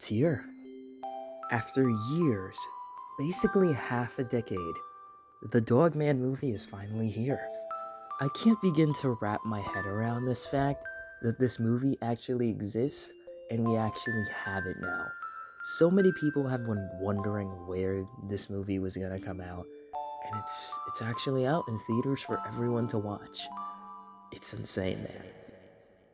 It's here. After years, basically half a decade, the Dogman movie is finally here. I can't begin to wrap my head around this fact that this movie actually exists and we actually have it now. So many people have been wondering where this movie was gonna come out, and it's actually out in theaters for everyone to watch. It's insane, man.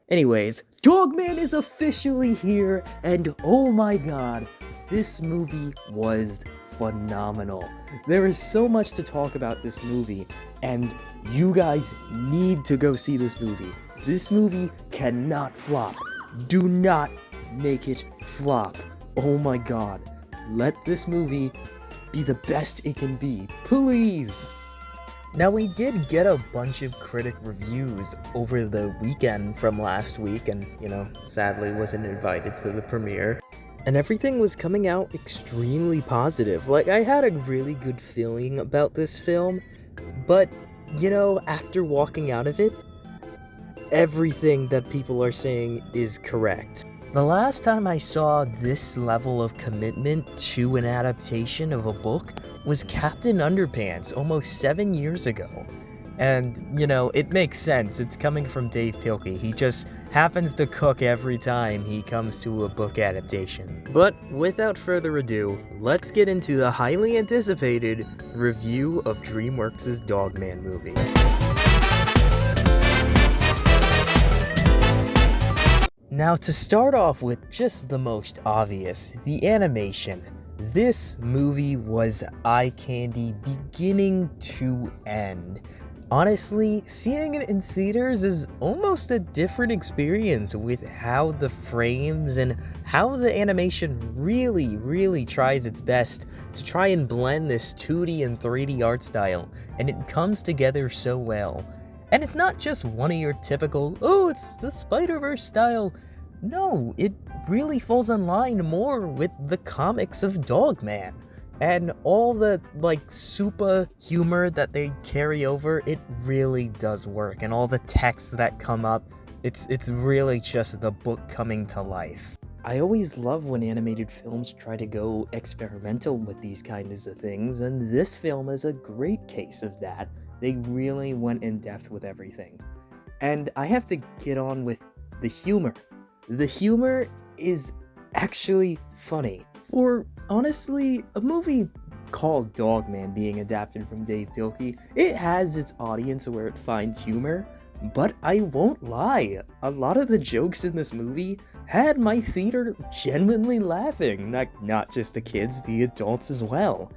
Anyways, Dogman is officially here, and oh my god, this movie was phenomenal. There is so much to talk about this movie, and you guys need to go see this movie. This movie cannot flop. Do not make it flop. Oh my god. Let this movie be the best it can be, please. Now, we did get a bunch of critic reviews over the weekend from last week, and, sadly wasn't invited to the premiere. And everything was coming out extremely positive. Like, I had a really good feeling about this film, but, after walking out of it, everything that people are saying is correct. The last time I saw this level of commitment to an adaptation of a book was Captain Underpants almost 7 years ago. And, it makes sense. It's coming from Dave Pilkey. He just happens to cook every time he comes to a book adaptation. But without further ado, let's get into the highly anticipated review of DreamWorks' Dogman movie. Now, to start off with just the most obvious, the animation. This movie was eye candy beginning to end. Honestly, seeing it in theaters is almost a different experience with how the frames and how the animation really tries its best to try and blend this 2D and 3D art style, and it comes together so well. And it's not just one of your typical, oh, it's the Spider-Verse style. No, it really falls in line more with the comics of Dogman. And all the, super humor that they carry over, it really does work. And all the texts that come up, it's really just the book coming to life. I always love when animated films try to go experimental with these kinds of things, and this film is a great case of that. They really went in depth with everything. And I have to get on with the humor. The humor is actually funny. For, honestly, a movie called Dogman being adapted from Dave Pilkey, it has its audience where it finds humor, but I won't lie, a lot of the jokes in this movie had my theater genuinely laughing, not just the kids, the adults as well.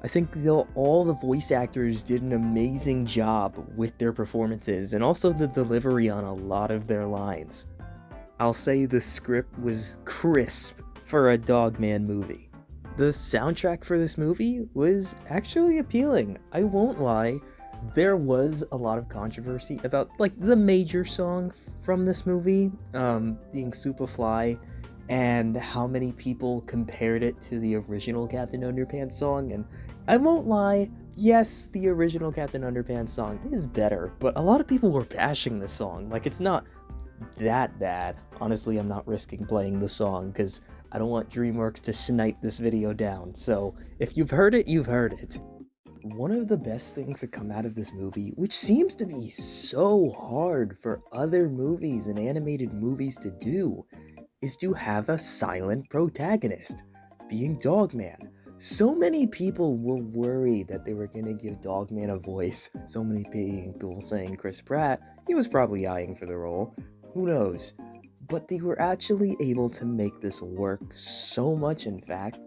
I think all the voice actors did an amazing job with their performances, and also the delivery on a lot of their lines. I'll say the script was crisp for a Dogman movie. The soundtrack for this movie was actually appealing, I won't lie. There was a lot of controversy about, the major song from this movie, being Superfly, and how many people compared it to the original Captain Underpants song, and I won't lie, yes, the original Captain Underpants song is better, but a lot of people were bashing this song. It's not that bad. Honestly, I'm not risking playing the song, because I don't want DreamWorks to snipe this video down, so if you've heard it, you've heard it. One of the best things to come out of this movie, which seems to be so hard for other movies and animated movies to do, is to have a silent protagonist, being Dogman. So many people were worried that they were gonna give Dogman a voice. So many people saying Chris Pratt, he was probably eyeing for the role. Who knows? But they were actually able to make this work so much, in fact,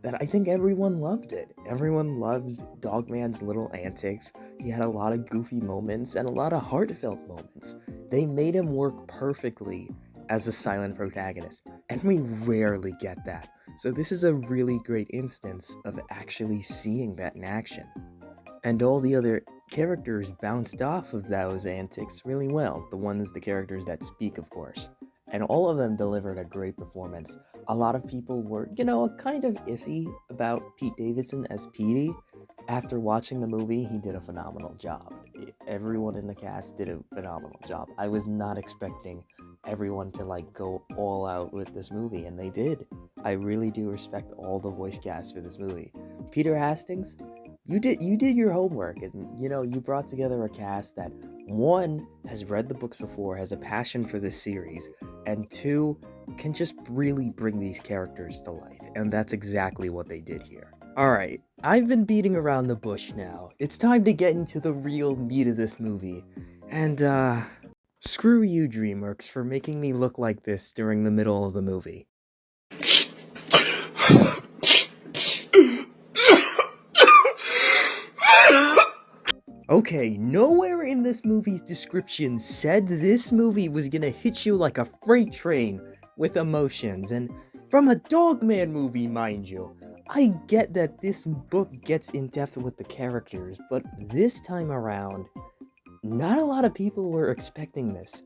that I think everyone loved it. Everyone loved Dogman's little antics. He had a lot of goofy moments and a lot of heartfelt moments. They made him work perfectly as a silent protagonist, and we rarely get that. So this is a really great instance of actually seeing that in action. And all the other characters bounced off of those antics really well. The characters that speak, of course. And all of them delivered a great performance. A lot of people were, kind of iffy about Pete Davidson as Petey. After watching the movie, he did a phenomenal job. Everyone in the cast did a phenomenal job. I was not expecting everyone to like go all out with this movie, and they did. I really do respect all the voice cast for this movie. Peter Hastings, you did your homework, and you brought together a cast that, one, has read the books before, has a passion for this series, and two, can just really bring these characters to life, and that's exactly what they did here. Alright, I've been beating around the bush now. It's time to get into the real meat of this movie. And, screw you, DreamWorks, for making me look like this during the middle of the movie. Okay, nowhere in this movie's description said this movie was gonna hit you like a freight train with emotions, and from a Dogman movie, mind you. I get that this book gets in depth with the characters, but this time around, not a lot of people were expecting this.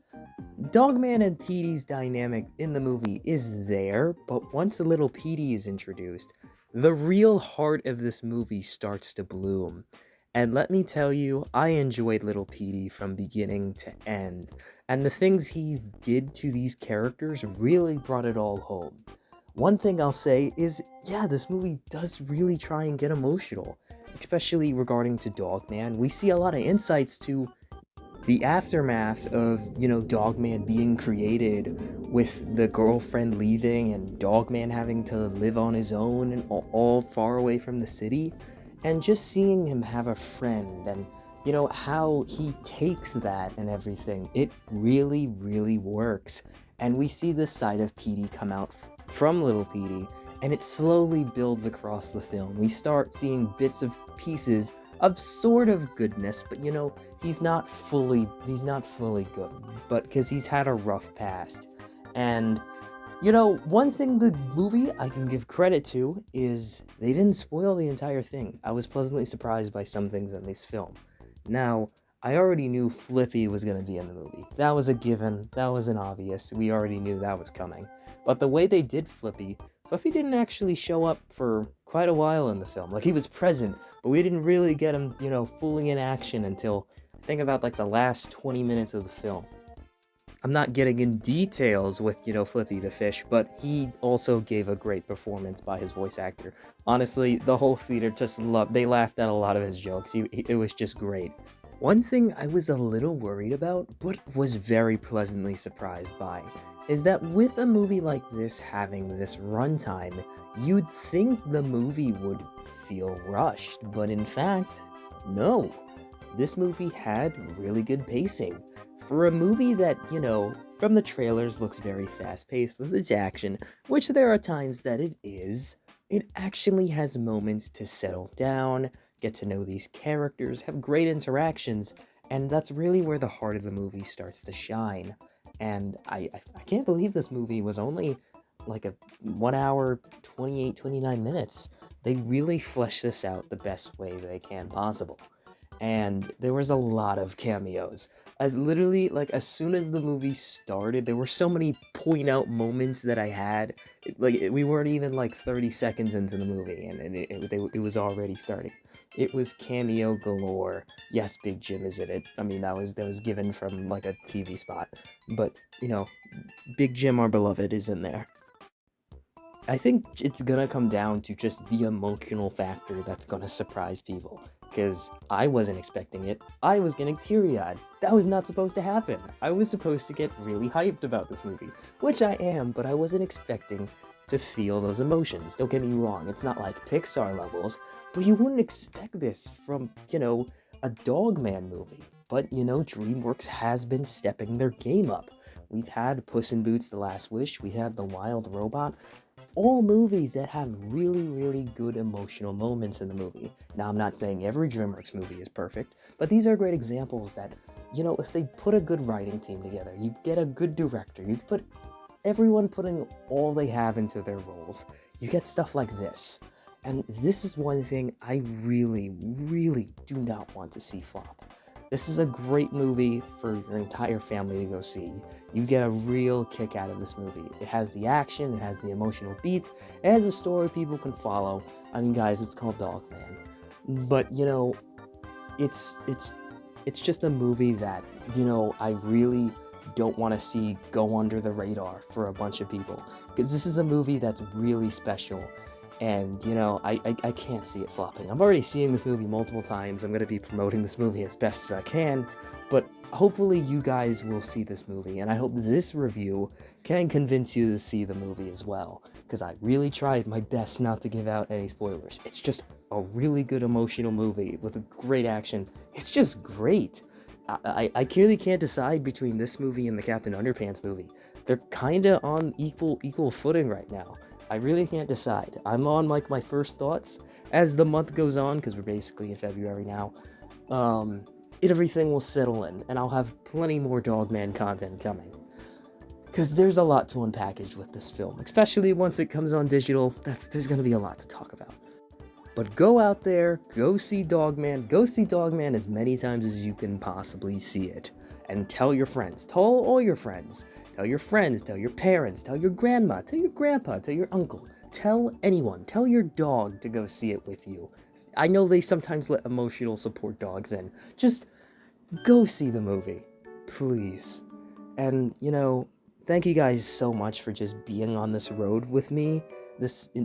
Dogman and Petey's dynamic in the movie is there, but once a little Petey is introduced, the real heart of this movie starts to bloom. And let me tell you, I enjoyed little Petey from beginning to end, and the things he did to these characters really brought it all home. One thing I'll say is, yeah, this movie does really try and get emotional, especially regarding to Dogman. We see a lot of insights to the aftermath of, Dogman being created, with the girlfriend leaving and Dogman having to live on his own and all far away from the city, and just seeing him have a friend and, how he takes that and everything, it really, really works. And we see this side of Petey come out from little Petey, and it slowly builds across the film. We start seeing bits of pieces of sort of goodness, but he's not fully good, but because he's had a rough past. And one thing the movie I can give credit to is they didn't spoil the entire thing. I was pleasantly surprised by some things in this film. Now, I already knew Flippy was going to be in the movie. That was a given. That was an obvious. We already knew that was coming. But the way they did Flippy didn't actually show up for quite a while in the film. Like, he was present, but we didn't really get him, fully in action until, I think, about, like, the last 20 minutes of the film. I'm not getting in details with, Flippy the fish, but he also gave a great performance by his voice actor. Honestly, the whole theater they laughed at a lot of his jokes. It was just great. One thing I was a little worried about, but was very pleasantly surprised by, is that with a movie like this having this runtime, you'd think the movie would feel rushed, but in fact, no. This movie had really good pacing. For a movie that, from the trailers looks very fast-paced with its action, which there are times that it is, it actually has moments to settle down, get to know these characters, have great interactions, and that's really where the heart of the movie starts to shine. And I can't believe this movie was only like a 1 hour, 29 minutes. They really fleshed this out the best way they can possible. And there was a lot of cameos. As soon as the movie started, there were so many point out moments that I had. We weren't even like 30 seconds into the movie, and it was already starting. It was cameo galore. Yes, Big Jim is in it. I mean, that was given from like a TV spot. But, Big Jim, our beloved, is in there. I think it's gonna come down to just the emotional factor that's gonna surprise people. Because I wasn't expecting it. I was getting teary-eyed. That was not supposed to happen. I was supposed to get really hyped about this movie, which I am, but I wasn't expecting to feel those emotions. Don't get me wrong, it's not like Pixar levels, but you wouldn't expect this from, a Dogman movie. But, DreamWorks has been stepping their game up. We've had Puss in Boots: The Last Wish, we had The Wild Robot, all movies that have really, really good emotional moments in the movie. Now, I'm not saying every DreamWorks movie is perfect, but these are great examples that, if they put a good writing team together, you get a good director, you put everyone putting all they have into their roles, you get stuff like this. And this is one thing I really, really do not want to see flop. This is a great movie for your entire family to go see. You get a real kick out of this movie. It has the action, it has the emotional beats, it has a story people can follow. I mean, guys, it's called Dogman. But, it's just a movie that, I really don't want to see go under the radar for a bunch of people. Because this is a movie that's really special. And, you know, I can't see it flopping. I'm already seeing this movie multiple times. I'm going to be promoting this movie as best as I can. But hopefully you guys will see this movie. And I hope this review can convince you to see the movie as well. Because I really tried my best not to give out any spoilers. It's just a really good emotional movie with a great action. It's just great. I clearly can't decide between this movie and the Captain Underpants movie. They're kind of on equal footing right now. I really can't decide. I'm on like my first thoughts as the month goes on, because we're basically in February now. Everything will settle in, and I'll have plenty more Dogman content coming. Because there's a lot to unpackage with this film, especially once it comes on digital. There's going to be a lot to talk about. But go out there, go see Dogman as many times as you can possibly see it. And tell your friends, tell all your friends. Tell your friends, tell your parents, tell your grandma, tell your grandpa, tell your uncle. Tell anyone, tell your dog to go see it with you. I know they sometimes let emotional support dogs in. Just go see the movie, please. And, you know, thank you guys so much for just being on this road with me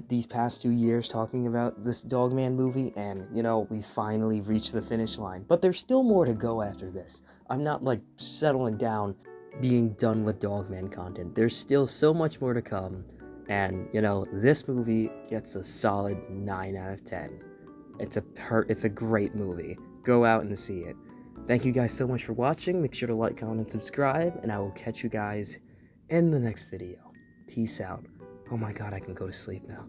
these past 2 years talking about this Dogman movie, and, you know, we finally reached the finish line. But there's still more to go after this. I'm not, like, settling down, being done with Dogman content. There's still so much more to come, and, you know, this movie gets a solid 9 out of 10. It's a great movie. Go out and see it. Thank you guys so much for watching. Make sure to like, comment, subscribe, and I will catch you guys in the next video. Peace out. Oh my god, I can go to sleep now.